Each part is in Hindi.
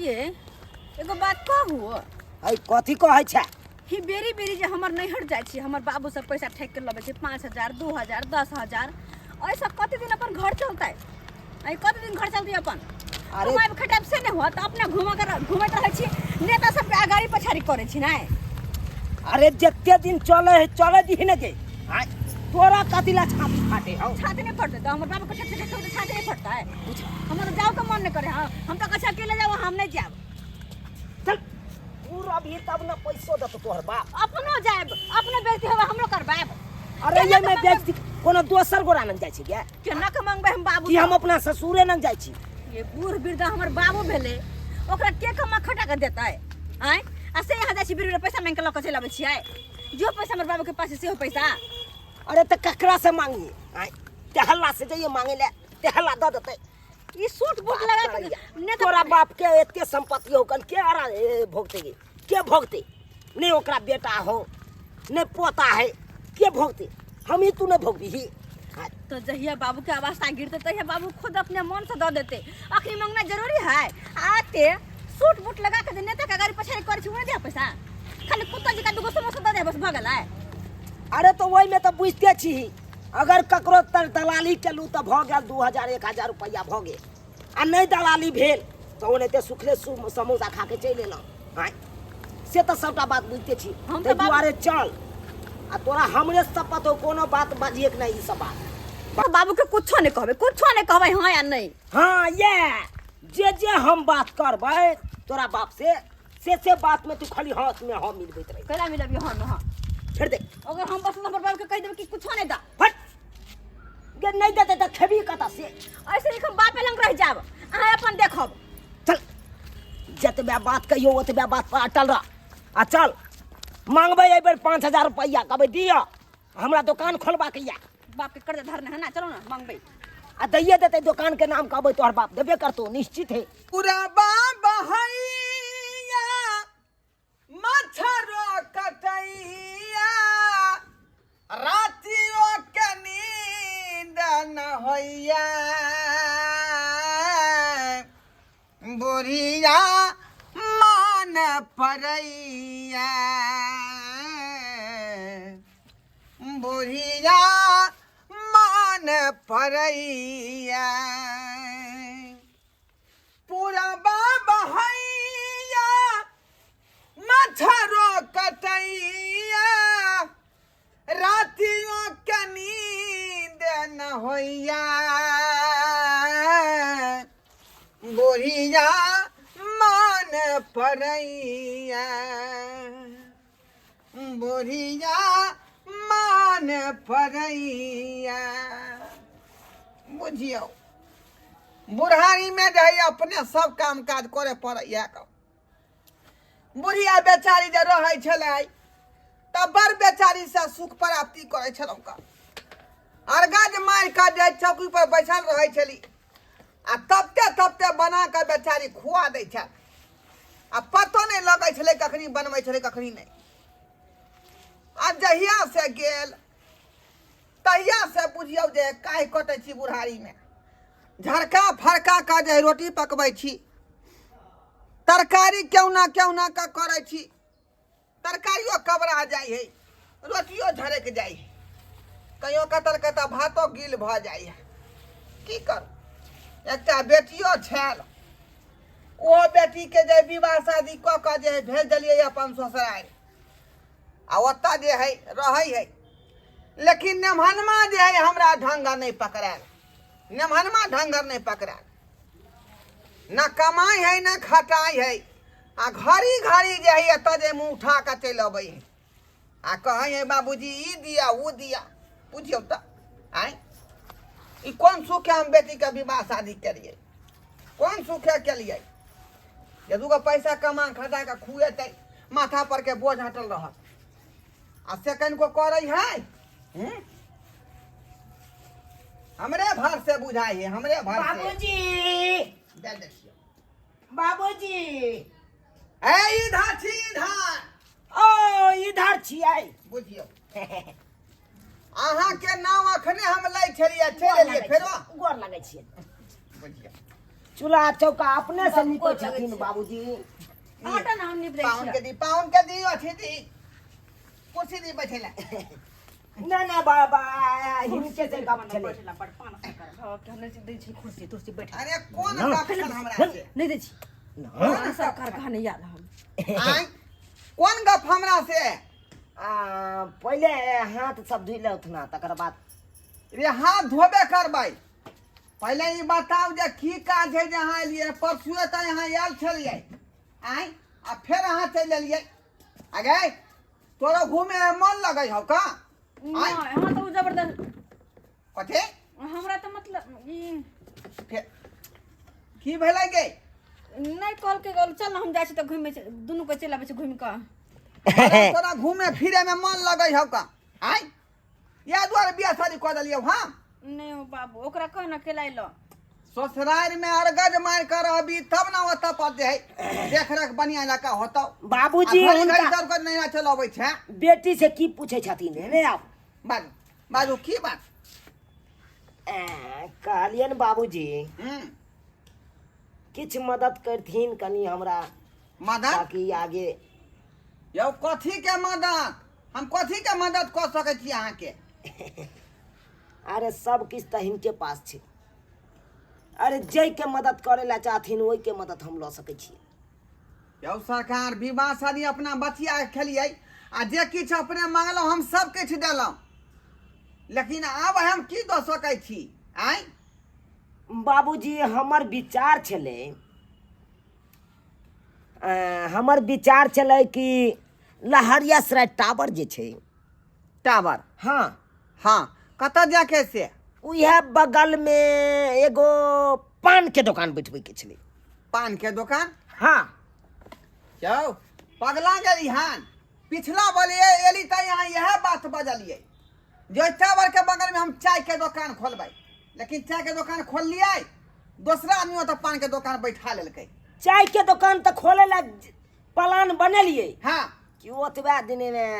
ये एगो बात कहू आई कथी कहै छै ही बेरी बेरी जे हमर नैहर जाइ छी हमर बाबू सब पैसा ठेक के लबे छै 5000 2000 10000 ऐसा कते दिन अपन घर चलतै आई कते दिन घर चलतै अपन अरे कमाई खटाब से नहीं होत अपने घुमत रहै छी नेता सब के आगाड़ी पछाड़ी करे छी नै अरे जत्ते दिन चले दी न गे हां तोरा कतिला छाती फाटे हौ छाती नहीं फटते तो हमर बाबू के ठेक ठेक तो छाती नहीं फटता है हमर जाओ का मन नहीं करे हां हम तो कछा अकेले जाओ हम नहीं जाब चल पूरा भी तब न पैसो दत तोहर बाप अपनो जाब अपने बेइज्जती होबा हमरो करबाब अरे ये मैं बेइज्जती कोनो दोसर गोरा न जाय छी गे केना के मंगबे हम बाबू कि हम अपना ससुरे न जाय छी ये बूढ़ वृद्ध हमर बाबू भेले ओकरा के कमा खटा के देतै आय आ से यहाँ जाय छी बिरु पैसा मांग के ल के चल आबै छियै जो पैसा हमर बाबू के पास से हो पैसा अरे त ककरा से मांगी आय तेहल्ला से जाइए मांगे ले तेहल्ला द देतै ई सूट बूट लगा के ने तोरा बाप के एते संपत्ति हो कन के आरा भोगते के भोगते नहीं ओकरा बेटा हो नहीं पोता है के भोगते हम ही तू नहीं भोगबी तो जहिया बाबू के अवस्था गिरते तहिया बाबू खुद अपने मन से दे देते अखनी मांगना जरूरी है आते सूट बूट लगा के नेता के गाड़ी पछाड़ी करे छी उन्हें दे पैसा खाली कुत्ता जी का दुगो समोसा दे दे बस भगल है अरे तो वही में तो बुझते छी अगर ककरो दलाली केलू तो भ गेल 2000 1000 रुपया भ गेल आ नहीं दलाली भेल तो ओनेते सुखले समोसा खा के चल एलौ हां से तो सबटा बात बुझते छी हम ते दुआरे चल आ तोरा हमरे शपथ हो कोनो बात बाजिए के नहीं ई सब बात बाबू के कुछो नहीं कहबे हां या नहीं हां ये जे हम बात करबै तोरा बाप से बात में तू खाली हाथ में हम मिलबैत रह केला मिलबी हां छोड़ दे अगर हम बस नंबर बाबू के कह देब कि कुछो नहीं दा फट गे नहीं देते त खेबी कता से ऐसे ही हम बापे लंग रह जाब अहाँ अपन देखब चल जतबे बात कहियो ओतबे बात पर अटल रह आ चल मांगबै ए बेर 5000 रुपया कहबै दिया हमरा दुकान खोलबा के या बाप के कर्ज धरने है ना चलो ना मांगबै आ दैये देते दुकान के नाम कहबै तोहर बाप देबे करतो निश्चित है पूरा बाबा हैया मछरो कटैया रातियो के नींद न होइया बुढ़िया मान परैया बुढ़िया मान परैया पूरा बाबा हैया मछरो कटैया रातियों के नींद न होइया बुढ़िया मान परैया बुढ़िया मान परैया बुझियो बुढ़ारी में जे अपने सब काम काज करे पड़ैया बुढ़िया बेचारी जे रहै छलै तब बड़ बेचारी से सुख प्राप्ति करे छलौ अर्घज मार का जे चौकी पर बैठल रहै छली आ तबते बना के बेचारी खुआ दै छल आ पतो नहीं लगै छलै कखनी बनबै छलै कखनी नहीं आ जहिया से गेल तहिया से बुझियौ जे काहे कटै छी बुढ़ारी में झड़का फड़का का जे रोटी पकबै छी तरकारी क्यों ना का करे छी तरकारियो कबरा जाय है रोटियो झरक जाय है कहियो कतर कता भातो गिल भ जाय है की कर एकटा बेटियो छल ओ बेटी के जे विवाह शादी क के जे भेज देलिए अपन ससुराल आ ओता जे है रहै है लेकिन नेमहनमा जे है हमरा ढंग नहीं पकड़ाल नेमहनमा ढंग नहीं पकड़ाल ना कमाई है ना खटाई है आ घड़ी घड़ी जे है एत जे मुँह उठा के चल अबै है आ कहे है बाबूजी ई दिया वो दिया बुझियो त आय ई कौन सुखे हम बेटी के विवाह शादी करिए कौन सुखे के लिए जे दूगो पैसा कमा खटा के खुएतै माथा पर के बोझ हटल रहत आ सेकंड को करे है हमरे भर से बुझाई है हमरे भर से बाबूजी दे देखियो बाबूजी ए इधर छी इधर ओ इधर छियै बुझियो अहाँ के नाम अखने हम लै छलिए चल एलिए फेरो गोर लगै छियै बुझियो चूल्हा चौका अपने से बाबू निपै गोर लगै छथिन छै। बाबूजी। हटा ना हम निप दै पाउन छियै। के दी अथी दी कुर्सी दी बैठे ला नहीं बाबा हिनके से गप चले। बैठला बड़ पान से कर भाव के हम दै छी कुर्सी तुर्सी बैठ। अरे कौन गप छल हमरा से नहीं दै छी। पान सरकार कहा नहीं याद हम। आय कौन गप हमरा से पहले हाथ सब धुई ले उठना तकर बाद रे हाथ धोबे करबै पहले ई बताओ जे की काज है जहाँ एलिए परसुए त यहाँ आयल छलिए आय आ फिर अहाँ चलि एलिए आगे तोरा घूमे में मन लगे हो का नहीं हां तो जबरदस्त कथी हमरा तो मतलब ई फिर की भेलै गे नहीं कॉल के गल चल हम जाय छी त घुमे दुनु को चल आबै छी घुम के। तोरा घूमे फिरे में मन लगे हो का आय या द्वारे बियाह शादी कऽ देलियौ हाँ नहीं हो बाबू ओकरा कह ना केलाइ लो। ससुराल में अरगज मार कर रहबी तब ना ओतऽ पर जे है देख रेख बढ़िया लड़का होतौ बाबूजी घड़ी हुनका सबके नैना चलबै छै बेटी से की पूछे छथिन ने आप बाजू बाजू की बात कहलियन बाबूजी हम्म किछ मदद करथिन कनी हमरा मदद ताकि आगे यौ कथी के मदद हम कथी के मदद कऽ सकै छी अहाँ के अरे सब किछ त हिनके पास छै। अरे जय के मदद करे ला चाहथिन ओई के मदद हम ल सकै छी। यौ सरकार विवाह शादी अपना बचिया के खेलिए आ जे किछ अपने मांगलौ हम सब किछ देलौ लेकिन आब हम की दऽ सकै छी आय बाबूजी हमर विचार छलै हमर विचार छलै कि लहरियासराय टावर जे छै टावर हाँ हाँ कतऽ जाके से उहे बगल में एगो पान के दुकान बैठबै के छलै। पान के दुकान हाँ यौ पगला गेली हन पिछला बोलिए एली त यहाँ यह बात बजलिए जो टावर के बगल में हम चाय के दुकान खोलबै लेकिन चाय के दुकान खोललिए दूसरा आदमी ओतऽ पान के दुकान बैठा लेलकै चाय के दुकान तो खोले ला प्लान बनेलिए हाँ कि ओतबा दिन में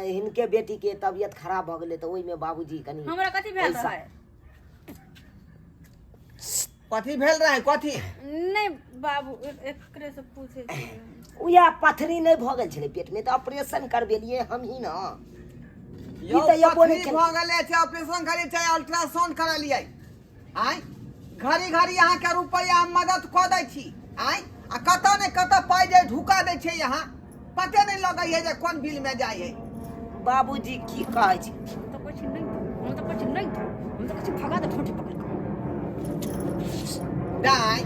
हिनके बेटी के तबियत खराब भ गेलै तो ओई में बाबूजी कनी हमरा कथी भेल पैसा- है कथी भेल रहे कथी नहीं बाबू एकरे से पूछे छी। उया पथरी नहीं भ गेल छलै पेट में तो ऑपरेशन करबेलिए हम ही ना यौ तऽ ये बोले पथरी छलै। भ गेलै छै ऑपरेशन करी छै अल्ट्रासाउंड करलिए आय घड़ी घड़ी अहाँ के रुपया हम मदद कऽ दै छी आय आ कतऽ ने कतऽ पाइ जे ढुका दै छै यहाँ पते नहीं लगे है जे कोन बिल में जाय है बाबूजी की कहै छै हम तो कुछ नहीं हम तो कुछ नहीं हम तो कुछ भगा दे ठोठी पकड़ के। दाई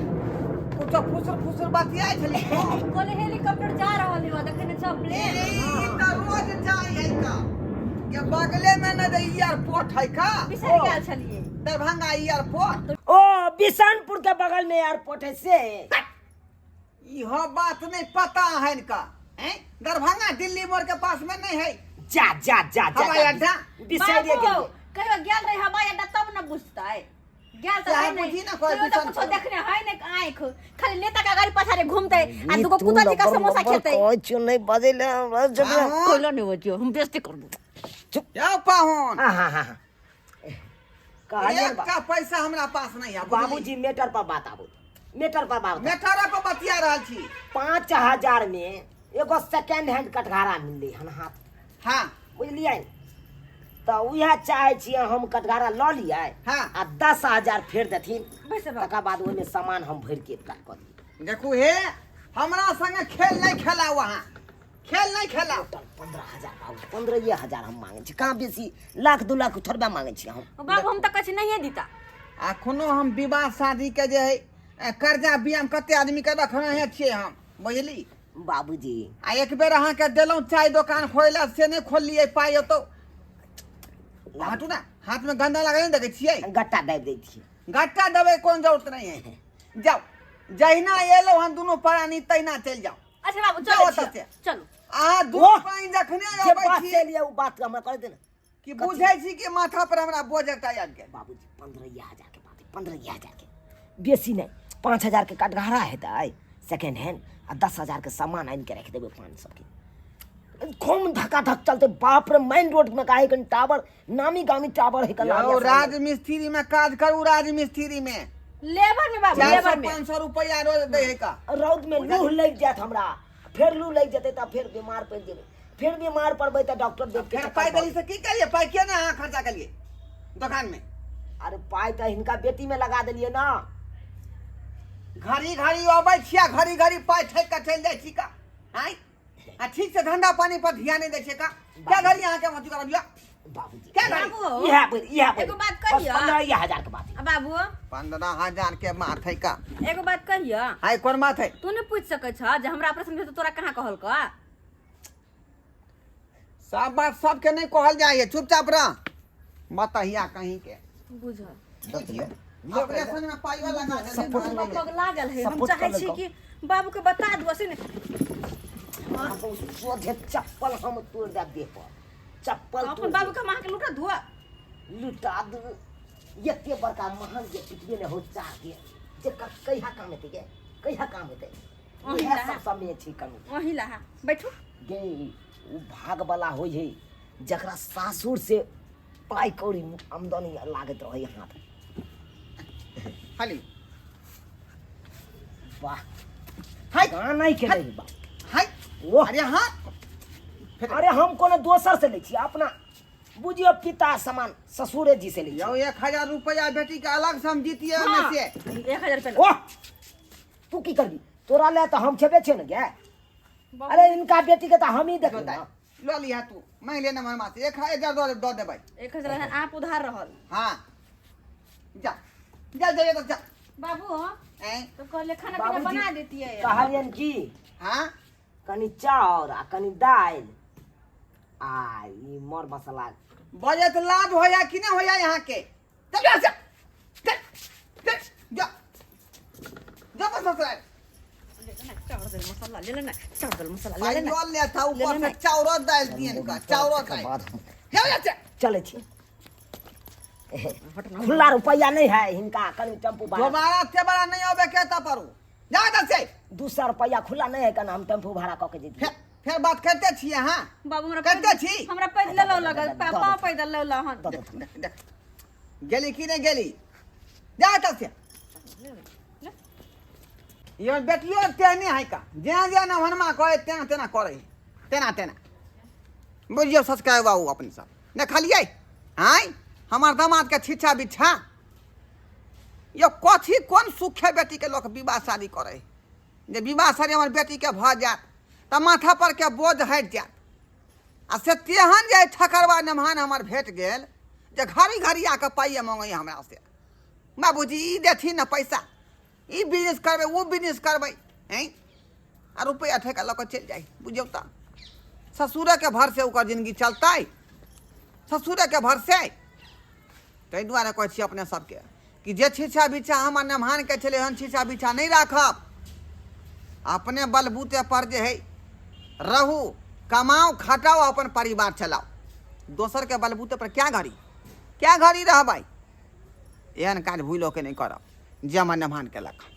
तू तो फुसर फुसर बतियाई छली कहले हेलीकॉप्टर जा रहल है देखे ने सब प्लेन। ई त रोज जाय है का के बगले में न द एयरपोर्ट है का बिसर गेल छलिए। दरभंगा एयरपोर्ट ओ बिशनपुर के बगल में एयरपोर्ट है से इहो बात नहीं पता है इनका हैं दरभंगा दिल्ली मोड़ के पास में नहीं है जा जा जा जा हवाई अड्डा बिसरिए बाबू गेलिए कहियो गेल रही हवाई अड्डा तब न बुझतै गेल त चाहे है नहीं बुझी ना कोई कहियो तो बिसन कुछो पर। देखने है नहीं आंख खाली नेता का गाड़ी पछाड़े घूमते आ दुगो कुत्ता जी का समोसा खेते कुछ नहीं बजेले हमरा जब हाँ। कोइलो नहीं होतियो हम बेइज्जती करबो। जाओ पाहुन हां कहलिए एक का पैसा हमरा पास नहीं है बाबूजी मेटर पर बात आबो मेटर पर बात मेटारा पर बतिया रहल छी 5000 में एगो सेकंड हैंड कटघारा मिलले हन हाथ हाँ बुझलिए तो उहे चाहे छियै हम कटघारा ल लियै हाँ। आ 10000 फेर देथिन वैसे बात तकर बाद ओहिमे सामान हम भरि के काट कर दी देखू हे हमरा संगे खेल नहीं खेला वहाँ खेल नहीं खेला 15000 बाबू 15000 हम मांगे छी कहाँ बेसी लाख 2 लाख थोड़बा मांगे छी हम बाबू हम त कछ नहीं दीता अखनो हम विवाह शादी के जे है कर्जा बियाम कते आदमी के रखने छियै हम बुझली बाबूजी आ एक बेर अहाँ के देलौं चाय दुकान खोले से नहीं खोललिए पाई तो हटू ना हाथ में गंदा लगे नहीं देखे छियै गट्टा दाबि दै छियै गट्टा देवे कोन जरूरत नहीं है जाओ जहिना एलो हम दोनों प्राणी तहिना चल जाओ अच्छा बाबू जाओ चलो ओतऽ से। चलो अहाँ दू ओह! प्राणी जखने जे अबै बात छी से लिए उ बात हमरा कर दे ना कि बुझै छी कि माथा पर हमरा बोझ एकटा आबि गेल बाबूजी 15000 के बात है 15000 के बेसी नहीं 5000 के कटघारा हेतै सेकंड हैंड आ 10000 के सामान आनि के रख देबै 500 के खूब धक्का धक चलते बाप रे मेन रोड में काहे कन टावर नामी गामी टावर है यौ राजमिस्त्री में काज करू राजमिस्त्री में लेबर में बाबू, लेबर में 500 रुपया रोज दे है का रौद में लूह लग जात हमरा, फिर लूह लग जते त फिर बीमार पड़ जेबे, फिर बीमार पड़बे त डॉक्टर देख के फिर पाई दली से की करिए, पाई किया ना खर्चा करिए दुकान में। अरे पाई त हिनका बेटी में लगा देलिए ना। घड़ी घड़ी अबै छिया, घड़ी घड़ी पाई ठेक के चल जाय छी का हैं? आ ठीक से धंधा पानी पर ध्यान नहीं दै छै का? क्या घड़ी यहाँ के मत करबिया बाबूजी क्या घड़ी? बाबू यह पर एगो बात कहियो। 15,000 के बात है। बाबू 15,000 के माथ है का? एगो बात कहियो, हाय कोन माथ है? तू नहीं पूछ सकै छ जे हमरा ऑपरेशन भेल त तोरा कहाँ कहल का? सब बात सबके नहीं कहल जाए, चुपचाप रह मत हिया कहीं के बुझ बुझिए ऑपरेशन में पाइवा लगा दे। सपोर्ट हम पग लागल है, हम सपोर्ट चाहे कर छी लेको। कि बाबू के बता दू से बाबू सोझे चप्पल हम तोड़ दे देह पर, चप्पल अपन तोड़ बाबू के मां के लुटा दू। लुटा दू। एते बड़का महल जे पिटबे ने हो चाह के जे कहिया काम हेतै के, कहिया काम हेतै? ओही इएह ला। सब समय छी कमी वही ला बैठू। गे उ भाग वाला होय है जकरा सासुर से पाई कौड़ी आमदनी लागत रहे हाथ। खाली वाह हाय कहाँ नहीं के नहीं बा। हाय ओह अरे हां अरे हम कोनो दोसर से लै छी, अपना बुझियो पिता समान ससुरे जी से लै छी। यो 1000 रुपया बेटी के अलग से हम जीतिए हाँ, में से 1000 रुपया ओह तू की करबी? तोरा ले तो हम छेबे छे न गे। अरे इनका बेटी के तो हम ही देखो ना। लो लिया तू मैं लेना मन माते 1000 दो दे भाई। 1000 आप उधार रहल। हां जा जा जा जा बाबू हैं तो कहले खाना पीना बाबूजी बना देती है। कहलियन की हां कनी चाउर आ कनी दाल आ ई मर मसाला। बजे तो लाभ होया कि नहीं होया यहाँ के? चल जा चल चल जा जा बस ससुराल चाउर दाल मसाला ले लेना, चाउर दाल मसाला ले भाई लेना। रोल ले था ऊपर ले से लेना। चाउर दाल दिए का चाउर दाल जा जा चल चले छी। खुला रुपया नहीं है हिनका, कनी टेम्पू भाड़ा दोबारा ते बड़ा नहीं होबे के ता परू जा दस से 200 रुपया खुला नहीं है, कना हम टेम्पू भाड़ा कऽ के जेती। फिर बात करते छिए हां बाबू हमरा करते छी हमरा पैदल लो लगल, पापा पैदल लो लहन। देख गेली कि नहीं गेली जा दस से यो बेटियो तेने है का जे जे ना हनमा कहे तेना तेना करे तेना तेना बुझियो सब्सक्राइब बाबू अपने सब ने खालिए हां हमार दामाद के छिछा बिछा यो कथी कोन सुखे बेटी के लोग विवाह शादी करे जे विवाह शादी हमर बेटी के भ जात त माथा पर के बोझ हट जात आ से तेहन जे ठकरवा नमहान हमर भेट गेल जे घड़ी घड़ी आके पाइए मांगे हमरा से बाबूजी ई देथिन न पैसा ई बिजनेस करबे वो बिजनेस करबे हैं आ रुपया ठेका लऽ के चल जाई बुझियो त ससुरे के भर से ओकर जिंदगी चलतै ससुरे के भर से ताहि दुआरे कहै छी अपने सबके कि जे छिछा बिछा हमर नमहान के छलै हन छिछा बिछा नहीं राखब अपने बलबूते पर जे है रहू कमाओ खटाओ अपन परिवार चलाओ दोसर के बलबूते पर क्या घड़ी रहबै एहन काज भूलो के नहीं करब जे हमर नमहान के लखा।